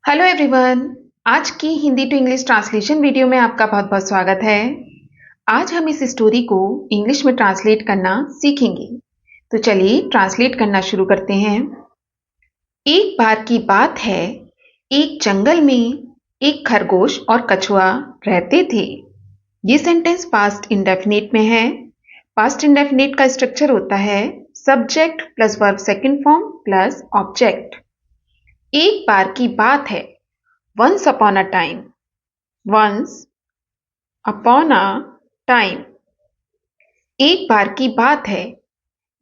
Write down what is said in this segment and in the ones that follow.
Hello everyone. आज की Hindi to English translation video में आपका बहुत बहुत स्वागत है। आज हम इस स्टोरी को इंग्लिश में ट्रांसलेट करना सीखेंगे। तो चलिए ट्रांसलेट करना शुरू करते हैं। एक बार की बात है, एक जंगल में एक खरगोश और कछुआ रहते थे। ये सेंटेंस पास्ट इंडेफिनिट में है। पास्ट इंडेफिनिट का स्ट्रक्चर होता है subject plus verb second form plus object. एक बार की बात है, once upon a time, once upon a time। एक बार की बात है,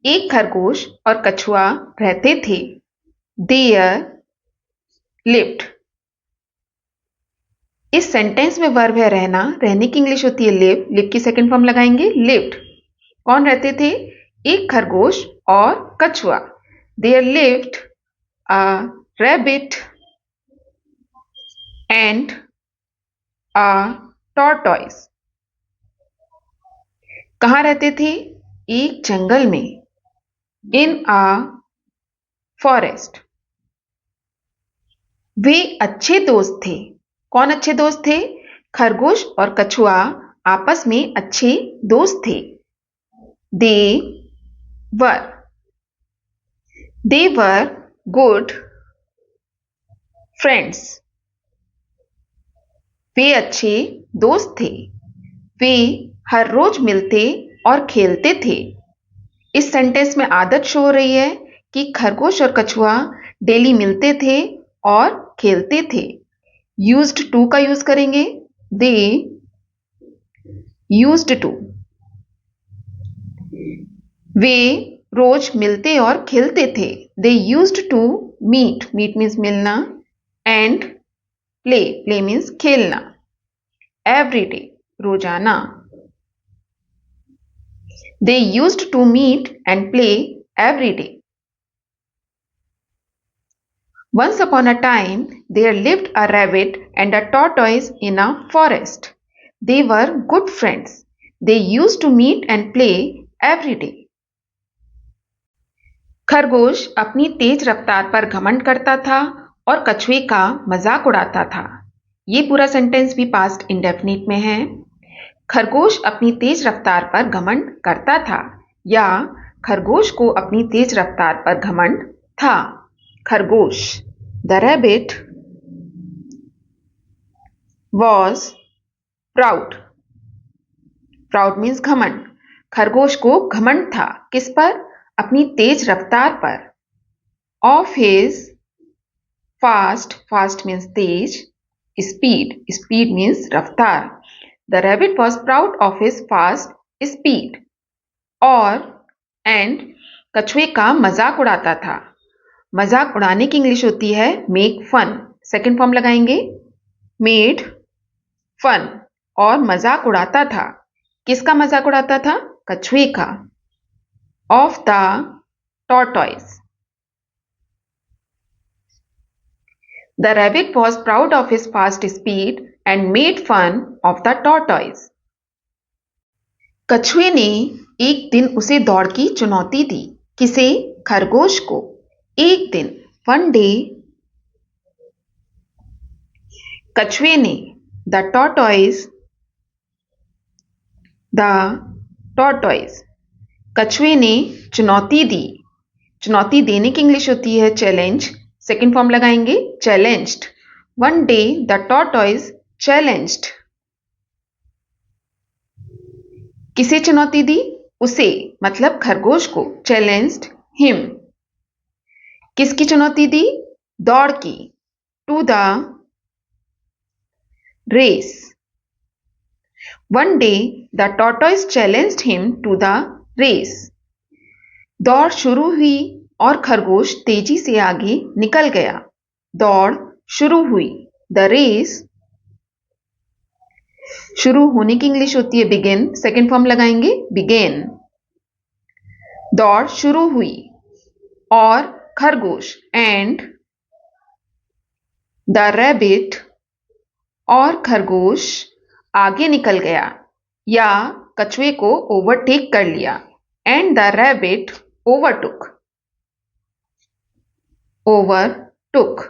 एक खरगोश और कछुआ रहते थे। There lived। इस सेंटेंस में वर्ब है रहना, रहने की इंग्लिश होती है लिव। लिव की सेकंड फॉर्म लगाएंगे lived। कौन रहते थे? एक खरगोश और कछुआ। There lived a rabbit and a tortoise। कहाँ रहते थे? एक जंगल में। इन आ फॉरेस्ट। वे अच्छे दोस्त थे। कौन अच्छे दोस्त थे? खरगोश और कछुआ आपस में अच्छे दोस्त थे। दे वर। दे वर गुड फ्रेंड्स। वे अच्छे दोस्त थे। वे हर रोज मिलते और खेलते थे। इस सेंटेंस में आदत शो हो रही है कि खरगोश और कछुआ डेली मिलते थे और खेलते थे। यूज्ड टू का यूज करेंगे। दे यूज्ड टू। वे रोज मिलते और खेलते थे। They used to meet. Meet means मिलना। And play. प्ले मीन्स खेलना। एवरी डे रोजाना। They used to meet and play every day. Once upon a time, there lived a rabbit and a tortoise in a forest. They were good friends. They used to meet and play every day. खरगोश अपनी तेज रफ्तार पर घमंड करता था और कछुए का मजाक उड़ाता था। ये पूरा सेंटेंस भी पास्ट इंडेफिनिट में है। खरगोश अपनी तेज रफ्तार पर घमंड करता था या खरगोश को अपनी तेज रफ्तार पर घमंड था। खरगोश। The rabbit was proud. Proud means घमंड। खरगोश को घमंड था। किस पर? अपनी तेज रफ्तार पर। Of his fast. Fast means Tej. Speed. Speed means रफ्तार। The rabbit was proud of his fast speed। और एंड कछुए का मजाक उड़ाता था। मजाक उड़ाने की इंग्लिश होती है मेक फन। सेकंड फॉर्म लगाएंगे मेड फन। और मजाक उड़ाता था। किसका मजाक उड़ाता था? कछुए का। Of the tortoise। The rabbit was proud of his fast speed and made fun of the tortoise। कछुए ने एक दिन उसे दौड़ की चुनौती दी। किसे? खरगोश को। एक दिन वन डे। कछुए ने द टॉर्टोइज। The tortoise. कछुए ने चुनौती दी। चुनौती देने की इंग्लिश होती है चैलेंज। सेकंड फॉर्म लगाएंगे challenged. One day the tortoise challenged. किसे चुनौती दी? उसे, मतलब खरगोश को। Challenged him. किसकी चुनौती दी? दौड़ की। To the race. One day the tortoise challenged him to the race. दौड़ शुरू हुई और खरगोश तेजी से आगे निकल गया। दौड़ शुरू हुई। The race. शुरू होने की इंग्लिश होती है बिगिन। सेकंड फॉर्म लगाएंगे बिगेन। दौड़ शुरू हुई और खरगोश एंड द रैबिट। और खरगोश आगे निकल गया या कछुए को ओवरटेक कर लिया। And the rabbit overtook. Overtook.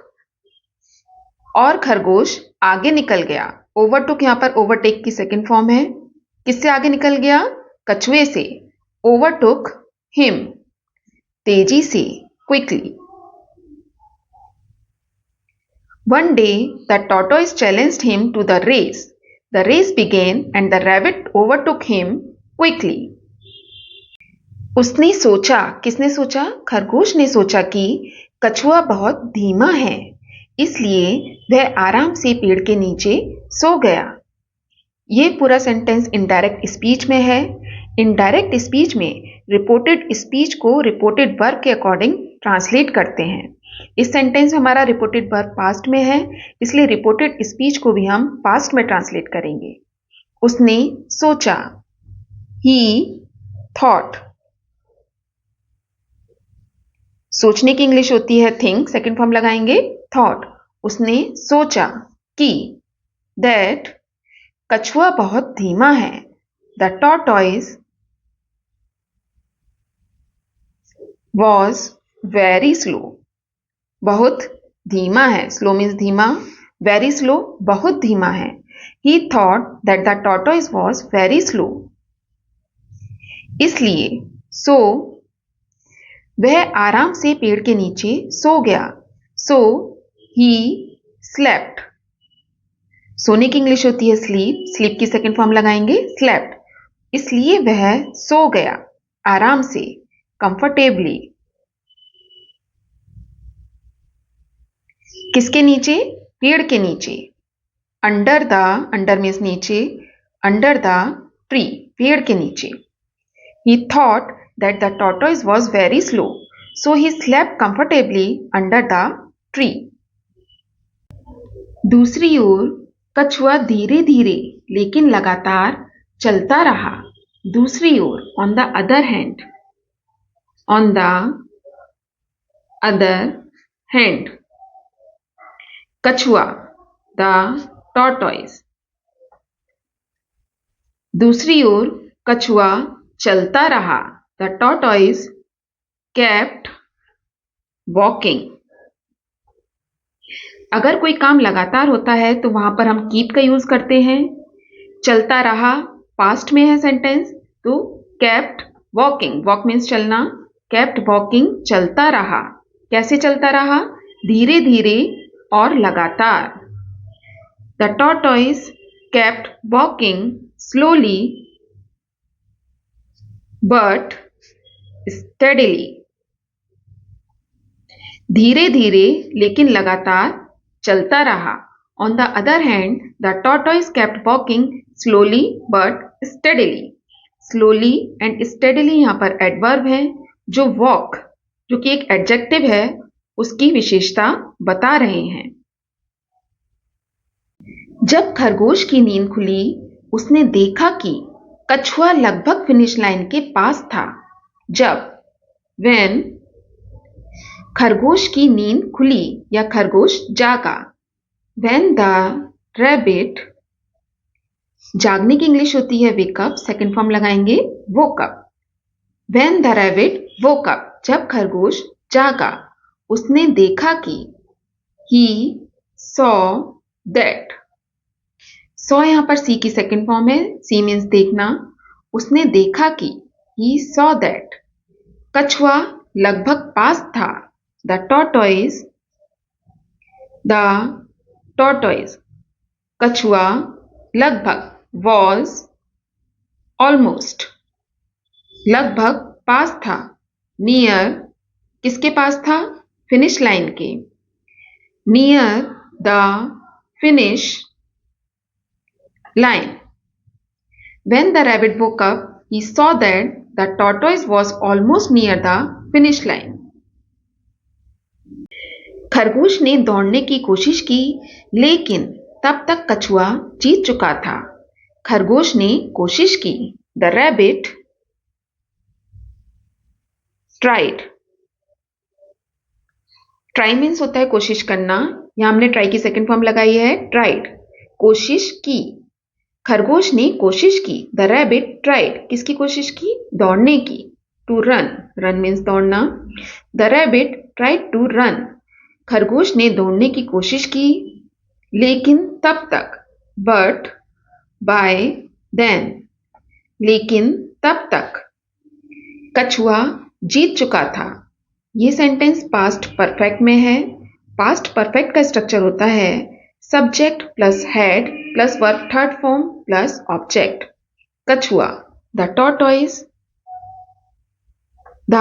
और खरगोश आगे निकल गया। ओवरटुक यहाँ पर ओवरटेक की सेकंड फॉर्म है। किससे आगे निकल गया? कछुए से। ओवरटुक हिम, तेजी से, quickly. One day, the tortoise challenged him to the race. The race began and the rabbit overtook him quickly. उसने सोचा, किसने सोचा? खरगोश ने सोचा कि कछुआ बहुत धीमा है, इसलिए वह आराम से पेड़ के नीचे सो गया। ये पूरा सेंटेंस इनडायरेक्ट स्पीच में है। इनडायरेक्ट स्पीच में रिपोर्टेड स्पीच को रिपोर्टेड वर्ब के अकॉर्डिंग ट्रांसलेट करते हैं। इस सेंटेंस में हमारा रिपोर्टेड वर्ब पास्ट में है, इसलिए रिपोर्टेड स्पीच को भी हम पास्ट में ट्रांसलेट करेंगे। उसने सोचा, ही थॉट। सोचने की इंग्लिश होती है थिंक, सेकंड फॉर्म लगाएंगे थॉट। उसने सोचा कि दैट कछुआ बहुत धीमा है, the tortoise was very slow. बहुत धीमा है, स्लो मीन्स धीमा, वेरी स्लो बहुत धीमा है। ही thought that the tortoise was very slow. इसलिए सो वह आराम से पेड़ के नीचे सो गया। सो ही स्लेप्ट। सोने की इंग्लिश होती है स्लीप, स्लीप की सेकंड फॉर्म लगाएंगे स्लेप्ट। इसलिए वह सो गया आराम से, कंफर्टेबली। किसके नीचे? पेड़ के नीचे। अंडर द, अंडर मीन्स नीचे, अंडर द ट्री, पेड़ के नीचे। ही thought that the tortoise was very slow, so he slept comfortably under the tree. दूसरी ओर कछुआ धीरे धीरे लेकिन लगातार चलता रहा। दूसरी ओर, on the other hand, on the other hand. कछुआ, द टॉर्टोइज। दूसरी ओर कछुआ चलता रहा, द टॉर्टोइज केप्ट वॉकिंग। अगर कोई काम लगातार होता है तो वहां पर हम कीप का यूज करते हैं। चलता रहा पास्ट में है सेंटेंस, तो केप्ट वॉकिंग, वॉक मीन्स चलना, केप्ट वॉकिंग चलता रहा। कैसे चलता रहा? धीरे धीरे और लगातार। The tortoise kept walking slowly but steadily. धीरे धीरे लेकिन लगातार चलता रहा। On the other hand, the tortoise kept walking slowly but steadily. Slowly and steadily यहाँ पर एडवर्ब है, जो वॉक, जो कि एक एडजेक्टिव है, उसकी विशेषता बता रहे हैं। जब खरगोश की नींद खुली, उसने देखा कि कछुआ लगभग फिनिश लाइन के पास था। जब, व्हेन, खरगोश की नींद खुली या खरगोश जागा। व्हेन द रैबिट, जागने की इंग्लिश होती है वेकअप, सेकंड फॉर्म लगाएंगे woke up. When the rabbit woke up, जब खरगोश जागा, उसने देखा कि ही सॉ दैट। सॉ यहां पर सी की सेकंड फॉर्म है, सी मीन्स देखना। उसने देखा कि ही सॉ दैट कछुआ लगभग पास था। द टॉर्टोइज, द टॉर्टोइज, कछुआ लगभग, वॉज ऑलमोस्ट, लगभग पास था। नियर, किसके पास था? फिनिश लाइन के। Near the finish line. When the rabbit woke up, he saw that the tortoise was almost near the finish line. खरगोश ने दौड़ने की कोशिश की, लेकिन तब तक कछुआ जीत चुका था। खरगोश ने कोशिश की। The rabbit tried. Try means होता है कोशिश करना, यहां हमने ट्राई की सेकंड फॉर्म लगाई है ट्राइड, कोशिश की। खरगोश ने कोशिश की। द रैबिट ट्राइड, किसकी कोशिश की? दौड़ने की। टू रन, रन मीन्स दौड़ना। The rabbit tried to run, खरगोश ने दौड़ने की कोशिश की। लेकिन तब तक, but, by, then, लेकिन तब तक। कछुआ जीत चुका था। ये सेंटेंस पास्ट परफेक्ट में है। पास्ट परफेक्ट का स्ट्रक्चर होता है subject plus had plus verb third form plus object. कछुआ, the tortoise, the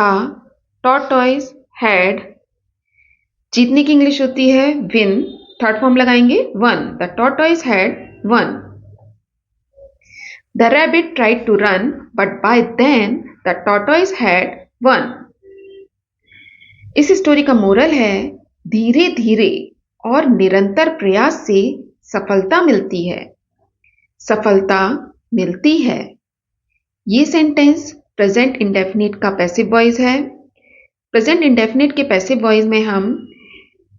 tortoise had. जीतने की इंग्लिश होती है विन, थर्ड फॉर्म लगाएंगे won, the tortoise had won. The rabbit tried to run but by then the tortoise had won. इस story का moral है धीरे धीरे और निरंतर प्रयास से सफलता मिलती है। सफलता मिलती है। ये सेंटेंस प्रेजेंट इंडेफिनिट का पैसिव वॉइस है। प्रेजेंट इंडेफिनिट के पैसिव वॉइस में हम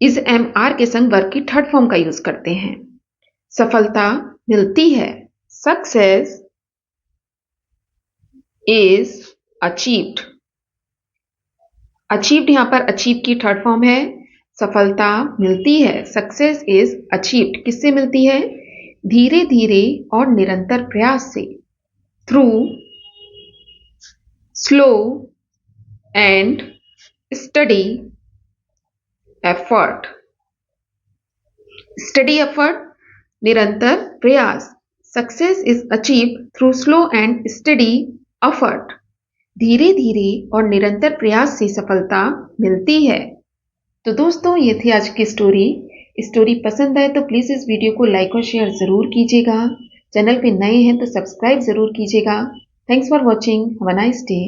इज एम आर के संग वर्ब की थर्ड फॉर्म का यूज करते हैं। सफलता मिलती है। Success is achieved. अचीव्ड यहां पर अचीव की थर्ड फॉर्म है। सफलता मिलती है। सक्सेस इज अचीव्ड किससे मिलती है? धीरे धीरे और निरंतर प्रयास से। Through slow and study effort. Study effort, निरंतर प्रयास। Success is achieved through slow and study effort. धीरे धीरे और निरंतर प्रयास से सफलता मिलती है। तो दोस्तों, ये थी आज की स्टोरी। स्टोरी पसंद आए तो प्लीज़ इस वीडियो को लाइक और शेयर ज़रूर कीजिएगा। चैनल पे नए हैं तो सब्सक्राइब ज़रूर कीजिएगा। Thanks for watching. Have a nice day.